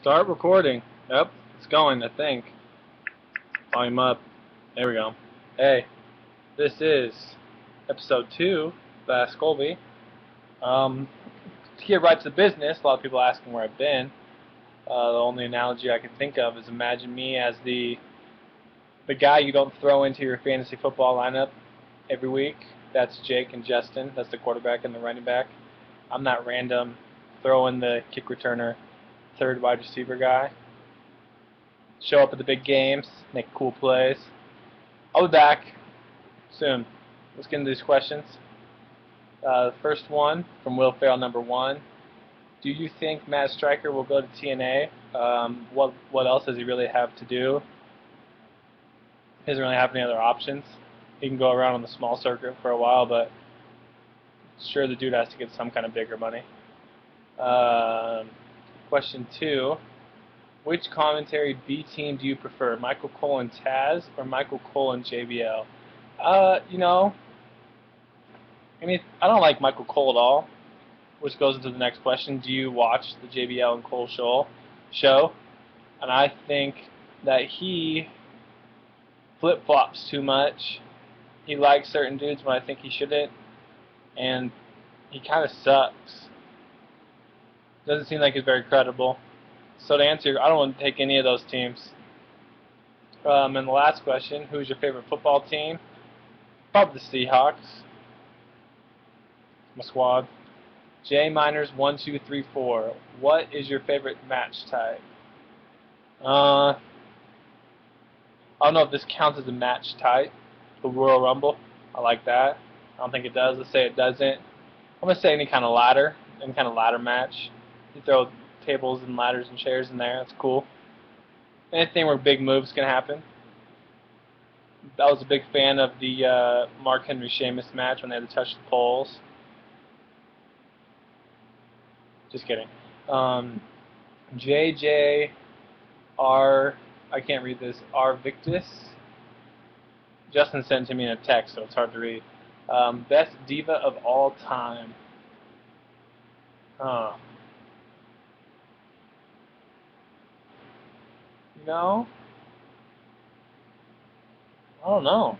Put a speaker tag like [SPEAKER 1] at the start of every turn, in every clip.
[SPEAKER 1] Start recording. Yep, it's going, I think. Volume up. There we go. Hey, this is episode 2 of Ask Colby. To get right to the business, a lot of people asking where I've been. The only analogy I can think of is imagine me as the guy you don't throw into your fantasy football lineup every week. That's Jake and Justin. That's the quarterback and the running back. I'm that random throw in the kick returner, third wide receiver guy. Show up at the big games, make cool plays. I'll be back soon. Let's get into these questions. The first one from Will Farrell, number 1. Do you think Matt Stryker will go to TNA? What else does he really have to do? He doesn't really have any other options. He can go around on the small circuit for a while, but sure the dude has to get some kind of bigger money. Question 2. Which commentary B team do you prefer, Michael Cole and Taz or Michael Cole and JBL? I don't like Michael Cole at all, which goes into the next question. Do you watch the JBL and Cole show? And I think that he flip-flops too much. He likes certain dudes when I think he shouldn't, and he kind of sucks. Doesn't seem like he's very credible. So to answer, I don't want to take any of those teams. And the last question, who's your favorite football team? Probably the Seahawks. My squad. J Miners 1, 2, 3, 4. What is your favorite match type? I don't know if this counts as a match type. The Royal Rumble. I like that. I don't think it does. Let's say it doesn't. I'm gonna say any kind of ladder match. You throw tables and ladders and chairs in there. That's cool. Anything where big moves can happen. I was a big fan of the Mark Henry Sheamus match when they had to touch the poles. Just kidding. JJ R. I can't read this. R Victus. Justin sent it to me in a text, so it's hard to read. Best diva of all time. No. I don't know.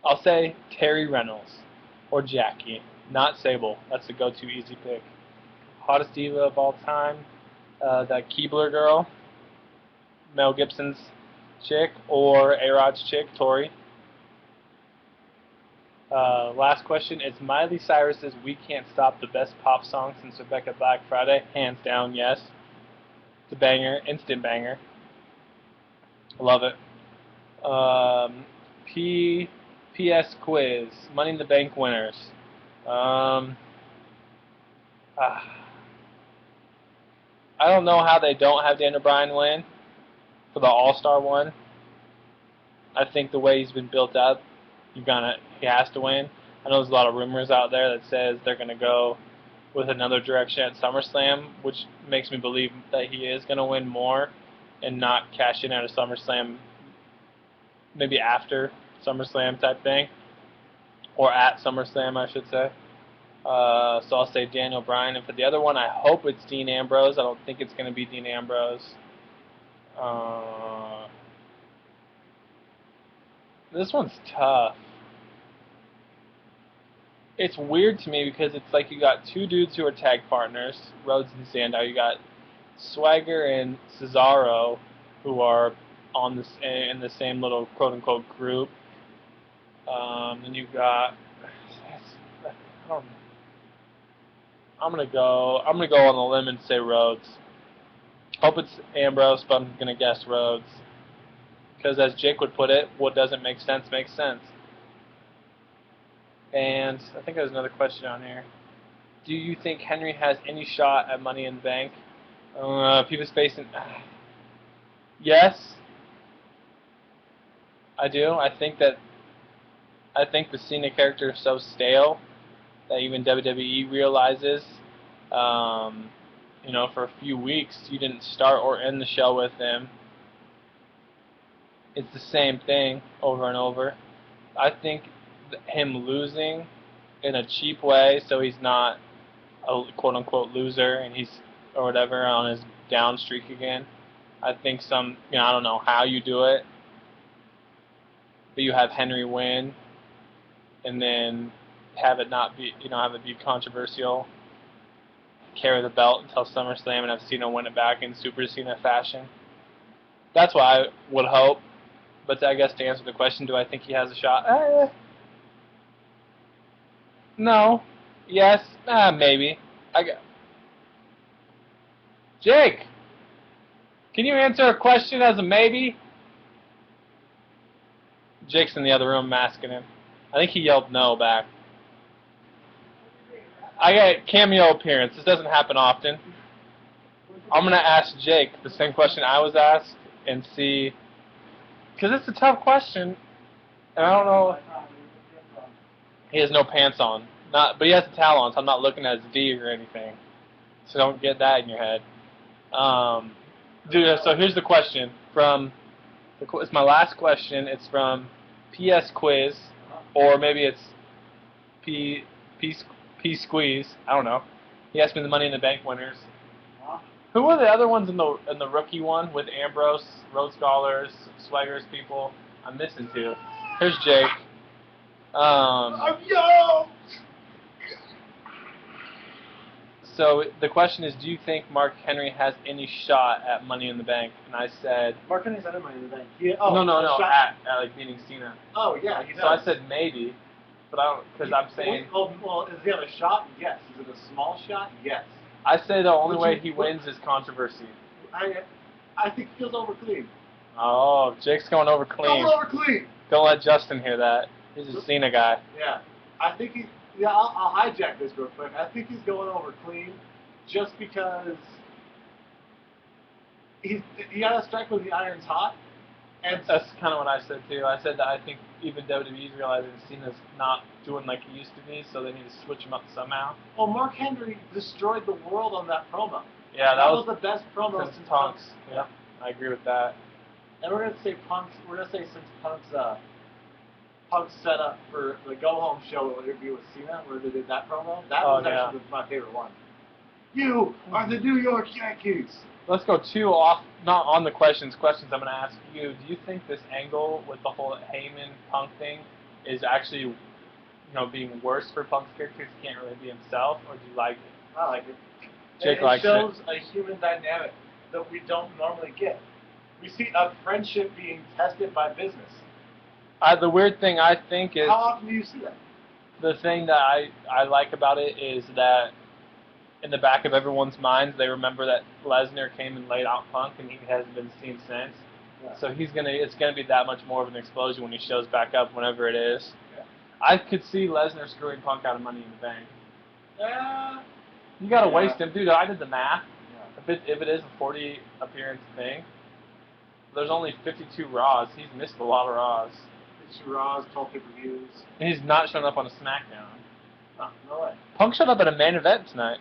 [SPEAKER 1] I'll say Terry Reynolds or Jackie, not Sable. That's the go-to easy pick. Hottest diva of all time, that Keebler girl, Mel Gibson's chick, or A-Rod's chick, Tori. Last question, is Miley Cyrus's We Can't Stop the best pop song since Rebecca Black Friday? Hands down, yes. It's a banger, instant banger. I love it. PS quiz, Money in the Bank winners. I don't know how they don't have Daniel Bryan win for the All-Star one. I think the way he's been built up, he has to win. I know there's a lot of rumors out there that says they're going to go with another direction at SummerSlam, which makes me believe that he is going to win more and not cash in at a SummerSlam, maybe after SummerSlam type thing, or at SummerSlam, I should say. So I'll say Daniel Bryan, and for the other one, I hope it's Dean Ambrose. I don't think it's going to be Dean Ambrose. This one's tough. It's weird to me because it's like you got two dudes who are tag partners, Rhodes and Sandow. You got Swagger and Cesaro, who are in the same little quote unquote group. And you got, I don't know. I'm gonna go on a limb and say Rhodes. Hope it's Ambrose, but I'm gonna guess Rhodes. Because as Jake would put it, what doesn't make sense makes sense. And I think there's another question on here. Do you think Henry has any shot at Money in the Bank? People's facing. Yes, I do. I think the Cena character is so stale that even WWE realizes, for a few weeks you didn't start or end the show with him. It's the same thing over and over. I think him losing in a cheap way, so he's not a quote unquote loser and he's or whatever on his down streak again. I think I don't know how you do it, but you have Henry win and then have it not be, have it be controversial, carry the belt until SummerSlam and have Cena win it back in Super Cena fashion. That's what I would hope. But I guess to answer the question, do I think he has a shot? No. Yes. Maybe. Jake, can you answer a question as a maybe? Jake's in the other room masking him. I think he yelled no back. I got cameo appearance. This doesn't happen often. I'm going to ask Jake the same question I was asked and see, because it's a tough question, and I don't know. He has no pants on, but he has a towel on, so I'm not looking at his V or anything. So don't get that in your head. So here's the question it's my last question. It's from PS Quiz, or maybe it's P Squeeze. I don't know. He asked me the Money in the Bank winners. Who were the other ones in the rookie one with Ambrose, Rhodes Scholars, Swaggers people? I'm missing two. Here's Jake. So the question is, do you think Mark Henry has any shot at Money in the Bank? And I said,
[SPEAKER 2] Mark Henry's not in Money in the Bank.
[SPEAKER 1] No, at like beating Cena.
[SPEAKER 2] Oh yeah, he does.
[SPEAKER 1] So I said maybe, but I don't, because I'm saying.
[SPEAKER 2] Well, is he have a shot? Yes. Is it a small shot? Yes.
[SPEAKER 1] I say the only way he wins is controversy.
[SPEAKER 2] I think he goes over clean.
[SPEAKER 1] Oh, Jake's going over clean.
[SPEAKER 2] Going over clean.
[SPEAKER 1] Don't let Justin hear that. He's a Cena guy.
[SPEAKER 2] Yeah, I think he's. Yeah, I'll hijack this real quick. I think he's going over clean, just because he got to strike when the iron's hot. And
[SPEAKER 1] that's kind of what I said too. I said that I think even WWE's realizing Cena's not doing like he used to be, so they need to switch him up somehow.
[SPEAKER 2] Well, Mark Henry destroyed the world on that promo.
[SPEAKER 1] Yeah, that was
[SPEAKER 2] the best promo since
[SPEAKER 1] Punk's. Yeah, I agree with that.
[SPEAKER 2] And we're gonna say since Punk's set up for the Go Home show interview with Cena, where they did that promo. That was actually my favorite one. You are the New York Yankees.
[SPEAKER 1] Let's go not on the questions I'm going to ask you. Do you think this angle with the whole Heyman Punk thing is actually, being worse for Punk's character because he can't really be himself, or do you like it?
[SPEAKER 2] I like it.
[SPEAKER 1] Jake likes it.
[SPEAKER 2] It shows a human dynamic that we don't normally get. We see a friendship being tested by business.
[SPEAKER 1] The weird thing I think is...
[SPEAKER 2] How often do you see that?
[SPEAKER 1] The thing that I like about it is that in the back of everyone's minds, they remember that Lesnar came and laid out Punk, and he hasn't been seen since. Yeah. So it's gonna be that much more of an explosion when he shows back up, whenever it is.
[SPEAKER 2] Yeah.
[SPEAKER 1] I could see Lesnar screwing Punk out of Money in the Bank. You gotta waste him, dude. I did the math. Yeah. If it is a 40 appearance thing, there's only 52 Raws. He's missed a lot of Raws.
[SPEAKER 2] 52 Raws, 12 pay-per-views.
[SPEAKER 1] And he's not showing up on a SmackDown.
[SPEAKER 2] No way.
[SPEAKER 1] Punk showed up at a main event tonight.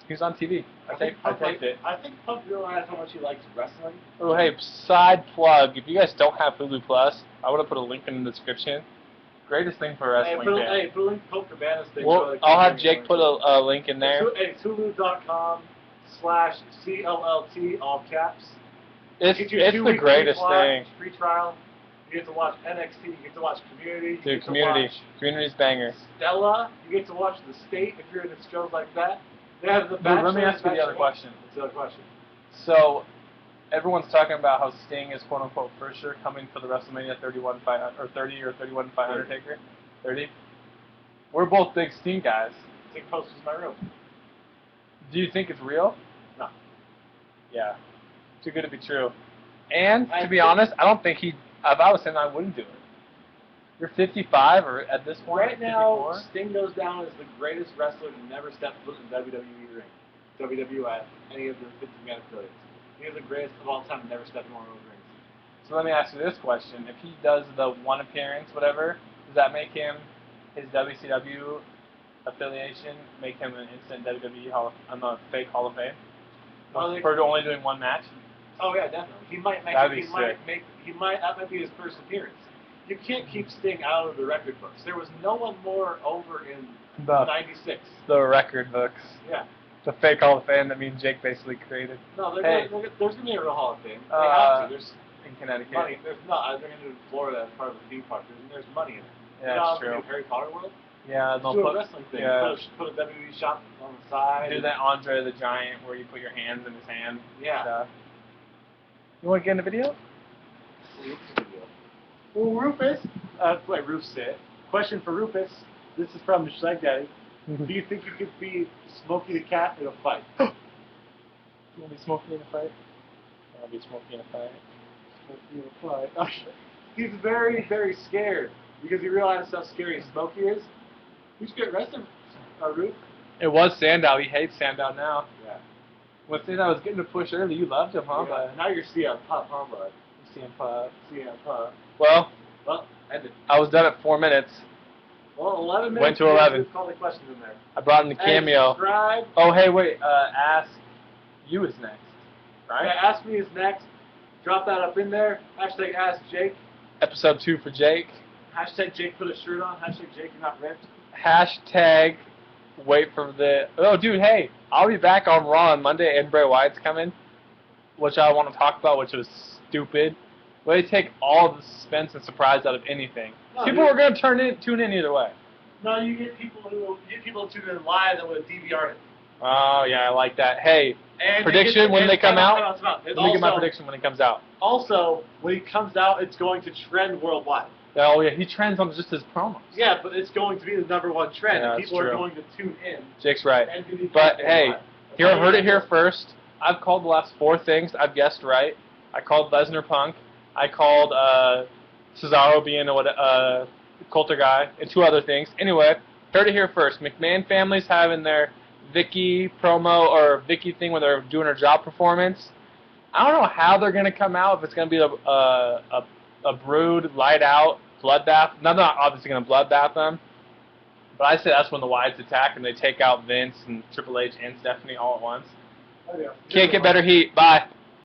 [SPEAKER 1] He was on TV. I taped it.
[SPEAKER 2] I think Punk realized how much he likes wrestling.
[SPEAKER 1] Oh, hey, side plug. If you guys don't have Hulu Plus, I would have put a link in the description. Greatest thing for wrestling fans.
[SPEAKER 2] Hey, put a link to Coke Cabana's thing.
[SPEAKER 1] I'll have Jake put a link in there.
[SPEAKER 2] It's Hulu.com/CLLT, all caps.
[SPEAKER 1] It's the greatest thing.
[SPEAKER 2] Free trial. You get to watch NXT. You get to watch Community.
[SPEAKER 1] Dude, Community's banger.
[SPEAKER 2] Stella. You get to watch The State if you're into shows like that. They have the
[SPEAKER 1] Let me ask you the other question.
[SPEAKER 2] What's the other question?
[SPEAKER 1] So, everyone's talking about how Sting is quote unquote for sure coming for the WrestleMania 31 fight or 30 or 31 fight Undertaker. 30. We're both big Sting guys.
[SPEAKER 2] Sting posters in my room.
[SPEAKER 1] Do you think it's real?
[SPEAKER 2] No.
[SPEAKER 1] Yeah. Too good to be true. And to be honest, I don't think if I was him, I wouldn't do it. You're 55, or at this point,
[SPEAKER 2] right now,
[SPEAKER 1] 54?
[SPEAKER 2] Sting goes down as the greatest wrestler to never step foot in WWE ring, WWF, any of the 50-man affiliates. He is the greatest of all time to never step in one of those rings.
[SPEAKER 1] So let me ask you this question: if he does the one appearance, whatever, does that make him his WCW affiliation make him an instant WWE fake Hall of Fame? For only doing one match?
[SPEAKER 2] Oh yeah, definitely. That might be his first appearance. you can't keep Sting out of the record books. There was no one more over in
[SPEAKER 1] The
[SPEAKER 2] '96.
[SPEAKER 1] the record books.
[SPEAKER 2] Yeah.
[SPEAKER 1] The fake Hall of Fame that me and Jake basically created.
[SPEAKER 2] No,
[SPEAKER 1] Hey.
[SPEAKER 2] there's gonna be a real Hall of Fame. They have to. There's
[SPEAKER 1] In Connecticut.
[SPEAKER 2] money. There's not. They're gonna do it in Florida as part of the theme park. There's money in it.
[SPEAKER 1] Yeah,
[SPEAKER 2] you know,
[SPEAKER 1] that's true.
[SPEAKER 2] in Harry Potter World.
[SPEAKER 1] Yeah, they'll
[SPEAKER 2] Do
[SPEAKER 1] put
[SPEAKER 2] a wrestling thing.
[SPEAKER 1] Yeah.
[SPEAKER 2] Put a WWE shop on the side.
[SPEAKER 1] Do that Andre the Giant where you put your hands in his hand.
[SPEAKER 2] Yeah.
[SPEAKER 1] Stuff. You want to get in the video?
[SPEAKER 2] Well, Rufus. Wait, Rufus said. Question for Rufus. This is from Shag Daddy. Do you think you could be Smokey the Cat in a fight?
[SPEAKER 1] You want to be Smokey in a fight? I'll be Smokey in a fight.
[SPEAKER 2] Smokey in a fight. He's very, very scared because he realizes how scary Smokey is. You should get arrested, Ruf.
[SPEAKER 1] It was Sandow. He hates Sandow now.
[SPEAKER 2] Yeah.
[SPEAKER 1] When Sandow was getting a push early, you loved him, huh?
[SPEAKER 2] Yeah. Now you're CM Punk, huh, bud?
[SPEAKER 1] CM Punk.
[SPEAKER 2] CM Punk.
[SPEAKER 1] Well,
[SPEAKER 2] ended.
[SPEAKER 1] I was done at 4 minutes.
[SPEAKER 2] Well, 11 minutes.
[SPEAKER 1] Went to 11.
[SPEAKER 2] Call the questions in there.
[SPEAKER 1] I brought in the
[SPEAKER 2] Hey,
[SPEAKER 1] cameo.
[SPEAKER 2] subscribe.
[SPEAKER 1] Oh, hey, wait. Ask you is next, right?
[SPEAKER 2] Yeah, Ask Me is next. Drop that up in there. Hashtag Ask Jake.
[SPEAKER 1] Episode 2 for Jake.
[SPEAKER 2] Hashtag Jake put a shirt on. Hashtag Jake you're not ripped.
[SPEAKER 1] Hashtag wait for the... Oh, dude, hey. I'll be back on Raw on Monday and Bray Wyatt's coming, which I want to talk about, which was stupid. Way to take all the suspense and surprise out of anything.
[SPEAKER 2] No,
[SPEAKER 1] People were going to tune in either way.
[SPEAKER 2] No, you get people to tune in live that would DVR it.
[SPEAKER 1] Oh, yeah, I like that. Hey,
[SPEAKER 2] And
[SPEAKER 1] prediction when they come out?
[SPEAKER 2] Let
[SPEAKER 1] Let me get my prediction when it comes out.
[SPEAKER 2] Also, when he comes out, it's going to trend worldwide.
[SPEAKER 1] Oh, yeah, he trends on just his promos.
[SPEAKER 2] Yeah, but it's going to be the #1 trend.
[SPEAKER 1] Yeah,
[SPEAKER 2] and
[SPEAKER 1] that's
[SPEAKER 2] people are
[SPEAKER 1] true.
[SPEAKER 2] going to tune in.
[SPEAKER 1] Jake's right.
[SPEAKER 2] And do the
[SPEAKER 1] But,
[SPEAKER 2] podcast
[SPEAKER 1] hey,
[SPEAKER 2] live.
[SPEAKER 1] here, heard it here first. I've called the last 4 things. I've guessed right. I called Lesnar Punk. I called Cesaro being a Coulter guy, and 2 other things. Anyway, heard it here first. McMahon family's having their Vicky promo or Vicky thing where they're doing her job performance. I don't know how they're going to come out, if it's going to be a brood, light out, bloodbath. No, they're not obviously going to bloodbath them. But I say that's when the Wyatts attack and they take out Vince and Triple H and Stephanie all at once.
[SPEAKER 2] Oh, yeah.
[SPEAKER 1] Can't get better heat. Bye.